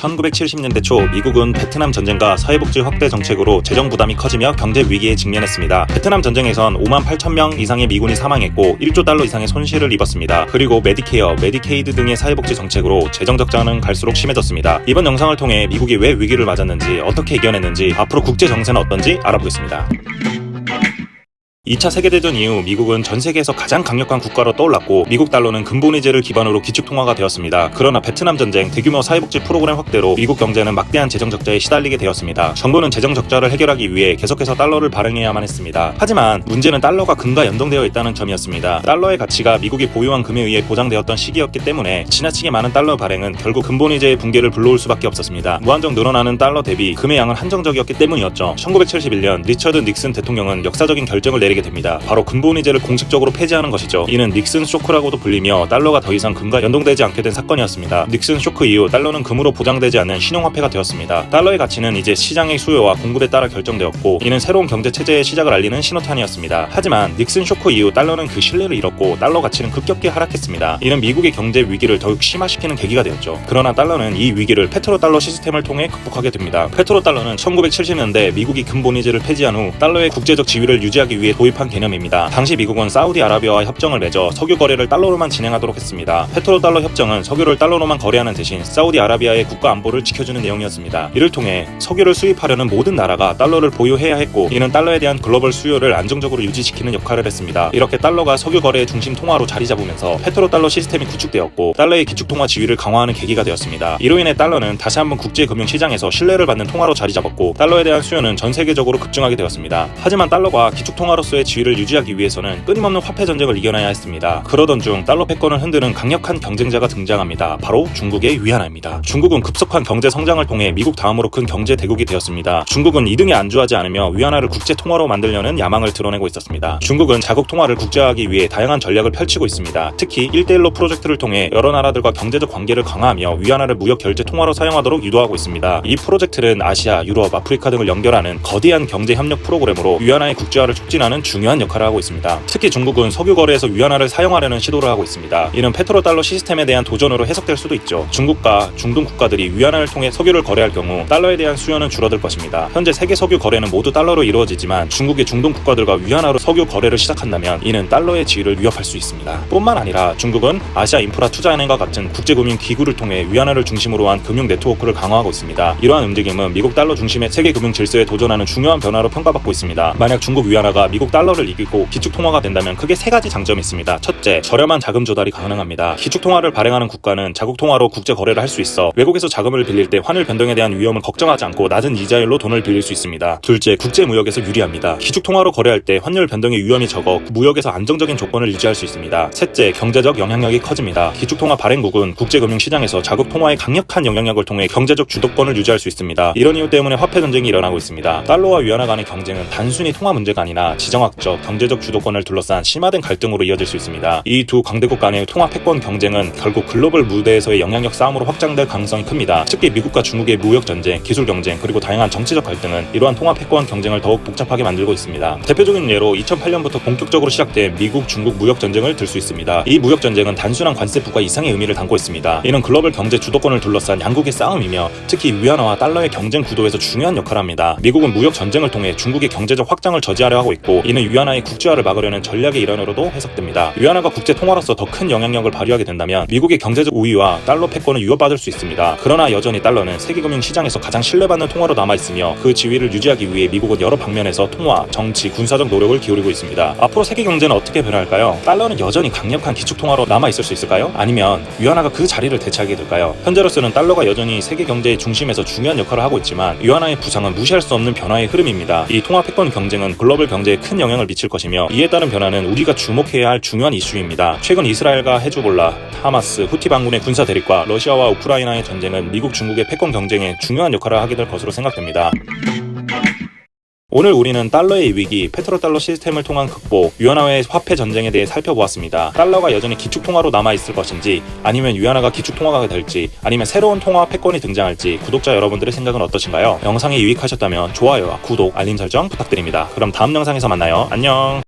1970년대 초 미국은 베트남 전쟁과 사회복지 확대 정책으로 재정 부담이 커지며 경제 위기에 직면했습니다. 베트남 전쟁에선 5만 8천 명 이상의 미군이 사망했고 1조 달러 이상의 손실을 입었습니다. 그리고 메디케어, 메디케이드 등의 사회복지 정책으로 재정 적자는 갈수록 심해졌습니다. 이번 영상을 통해 미국이 왜 위기를 맞았는지, 어떻게 이겨냈는지, 앞으로 국제 정세는 어떤지 알아보겠습니다. 2차 세계대전 이후 미국은 전 세계에서 가장 강력한 국가로 떠올랐고 미국 달러는 근본위제를 기반으로 기축통화가 되었습니다. 그러나 베트남 전쟁, 대규모 사회복지 프로그램 확대로 미국 경제는 막대한 재정 적자에 시달리게 되었습니다. 정부는 재정 적자를 해결하기 위해 계속해서 달러를 발행해야만 했습니다. 하지만 문제는 달러가 금과 연동되어 있다는 점이었습니다. 달러의 가치가 미국이 보유한 금에 의해 보장되었던 시기였기 때문에 지나치게 많은 달러 발행은 결국 근본위제의 붕괴를 불러올 수밖에 없었습니다. 무한정 늘어나는 달러 대비 금의 양은 한정적이었기 때문이었죠. 1971년 리처드 닉슨 대통령은 역사적인 결정을 내리게 됩니다. 바로 근본위제를 공식적으로 폐지하는 것이죠. 이는 닉슨 쇼크라고도 불리며 달러가 더 이상 금과 연동되지 않게 된 사건이었습니다. 닉슨 쇼크 이후 달러는 금으로 보장되지 않는 신용화폐가 되었습니다. 달러의 가치는 이제 시장의 수요와 공급에 따라 결정되었고 이는 새로운 경제 체제의 시작을 알리는 신호탄이었습니다. 하지만 닉슨 쇼크 이후 달러는 그 신뢰를 잃었고 달러 가치는 급격히 하락했습니다. 이는 미국의 경제 위기를 더욱 심화시키는 계기가 되었죠. 그러나 달러는 이 위기를 페트로달러 시스템을 통해 극복하게 됩니다. 페트로달러는 1970년대 미국이 근본위제를 폐지한 후 달러의 국제적 지위를 유지하기 위해 도입한 개념입니다. 당시 미국은 사우디아라비아와 협정을 맺어 석유 거래를 달러로만 진행하도록 했습니다. 페트로달러 협정은 석유를 달러로만 거래하는 대신 사우디아라비아의 국가 안보를 지켜주는 내용이었습니다. 이를 통해 석유를 수입하려는 모든 나라가 달러를 보유해야 했고 이는 달러에 대한 글로벌 수요를 안정적으로 유지시키는 역할을 했습니다. 이렇게 달러가 석유 거래의 중심 통화로 자리 잡으면서 페트로달러 시스템이 구축되었고 달러의 기축통화 지위를 강화하는 계기가 되었습니다. 이로 인해 달러는 다시 한번 국제금융시장에서 신뢰를 받는 통화로 자리 잡았고 달러에 대한 수요는 전 세계적으로 급증하게 되었습니다. 하지만 달러가 기축통화로서의 지위를 유지하기 위해서는 끊임없는 화폐 전쟁을 이겨내야 했습니다. 그러던 중 달러 패권을 흔드는 강력한 경쟁자가 등장합니다. 바로 중국의 위안화입니다. 중국은 급속한 경제 성장을 통해 미국 다음으로 큰 경제 대국이 되었습니다. 중국은 이등에 안주하지 않으며 위안화를 국제 통화로 만들려는 야망을 드러내고 있었습니다. 중국은 자국 통화를 국제화하기 위해 다양한 전략을 펼치고 있습니다. 특히 1대1로 프로젝트를 통해 여러 나라들과 경제적 관계를 강화하며 위안화를 무역 결제 통화로 사용하도록 유도하고 있습니다. 이 프로젝트는 아시아, 유럽, 아프리카 등을 연결하는 거대한 경제 협력 프로그램으로 위안화의 국제화를 촉진하는 중요한 역할을 하고 있습니다. 특히 중국은 석유 거래에서 위안화를 사용하려는 시도를 하고 있습니다. 이는 페트로달러 시스템에 대한 도전으로 해석될 수도 있죠. 중국과 중동 국가들이 위안화를 통해 석유를 거래할 경우 달러에 대한 수요는 줄어들 것입니다. 현재 세계 석유 거래는 모두 달러로 이루어지지만 중국의 중동 국가들과 위안화로 석유 거래를 시작한다면 이는 달러의 지위를 위협할 수 있습니다. 뿐만 아니라 중국은 아시아 인프라 투자은행과 같은 국제금융 기구를 통해 위안화를 중심으로 한 금융 네트워크를 강화하고 있습니다. 이러한 움직임은 미국 달러 중심의 세계 금융 질서에 도전하는 중요한 변화로 평가받고 있습니다. 만약 중국 위안화가 미국 달러를 이기고 기축통화가 된다면 크게 세 가지 장점이 있습니다. 첫째, 저렴한 자금 조달이 가능합니다. 기축통화를 발행하는 국가는 자국통화로 국제 거래를 할 수 있어 외국에서 자금을 빌릴 때 환율 변동에 대한 위험을 걱정하지 않고 낮은 이자율로 돈을 빌릴 수 있습니다. 둘째, 국제 무역에서 유리합니다. 기축통화로 거래할 때 환율 변동의 위험이 적어 무역에서 안정적인 조건을 유지할 수 있습니다. 셋째, 경제적 영향력이 커집니다. 기축통화 발행국은 국제금융시장에서 자국 통화의 강력한 영향력을 통해 경제적 주도권을 유지할 수 있습니다. 이런 이유 때문에 화폐 전쟁이 일어나고 있습니다. 달러와 위안화 간의 경쟁은 단순히 통화 문제가 아니라 지정학적, 경제적 주도권을 둘러싼 심화된 갈등으로 이어질 수 있습니다. 이 두 강대국 간의 통화 패권 경쟁은 결국 글로벌 무대에서의 영향력 싸움으로 확장될 가능성이 큽니다. 특히 미국과 중국의 무역 전쟁, 기술 경쟁, 그리고 다양한 정치적 갈등은 이러한 통화 패권 경쟁을 더욱 복잡하게 만들고 있습니다. 대표적인 예로 2008년부터 본격적으로 시작된 미국, 중국 무역 전쟁을 들 수 있습니다. 이 무역 전쟁은 단순한 관세 부과 이상의 의미를 담고 있습니다. 이는 글로벌 경제 주도권을 둘러싼 양국의 싸움이며 특히 위안화와 달러의 경쟁 구도에서 중요한 역할을 합니다. 미국은 무역 전쟁을 통해 중국의 경제적 확장을 저지하려 하고 있고 이는 위안화의 국제화를 막으려는 전략의 일환으로도 해석됩니다. 위안화가 국제 통화로서 더 큰 영향력을 발휘하게 된다면 미국의 경제적 우위와 달러 패권을 위협받을 수 있습니다. 그러나 여전히 달러는 세계금융 시장에서 가장 신뢰받는 통화로 남아있으며 그 지위를 유지하기 위해 미국은 여러 방면에서 통화, 정치, 군사적 노력을 기울이고 있습니다. 앞으로 세계 경제는 어떻게 변할까요? 달러는 여전히 강력한 기축 통화로 남아있을 수 있을까요? 아니면 위안화가 그 자리를 대체하게 될까요? 현재로서는 달러가 여전히 세계 경제의 중심에서 중요한 역할을 하고 있지만 위안화의 부상은 무시할 수 없는 변화의 흐름입니다. 이 통화 패권 경쟁은 글로벌 경제에 큰 영향을 미칠 것이며 이에 따른 변화는 우리가 주목해야 할 중요한 이슈입니다. 최근 이스라엘과 헤즈볼라, 하마스, 후티 반군의 군사 대립과 러시아와 우크라이나의 전쟁은 미국, 중국의 패권 경쟁에 중요한 역할을 하게 될 것으로 생각됩니다. 오늘 우리는 달러의 위기, 페트로달러 시스템을 통한 극복, 위안화의 화폐 전쟁에 대해 살펴보았습니다. 달러가 여전히 기축통화로 남아있을 것인지, 아니면 위안화가 기축통화가 될지, 아니면 새로운 통화 패권이 등장할지 구독자 여러분들의 생각은 어떠신가요? 영상이 유익하셨다면 좋아요와 구독, 알림 설정 부탁드립니다. 그럼 다음 영상에서 만나요. 안녕!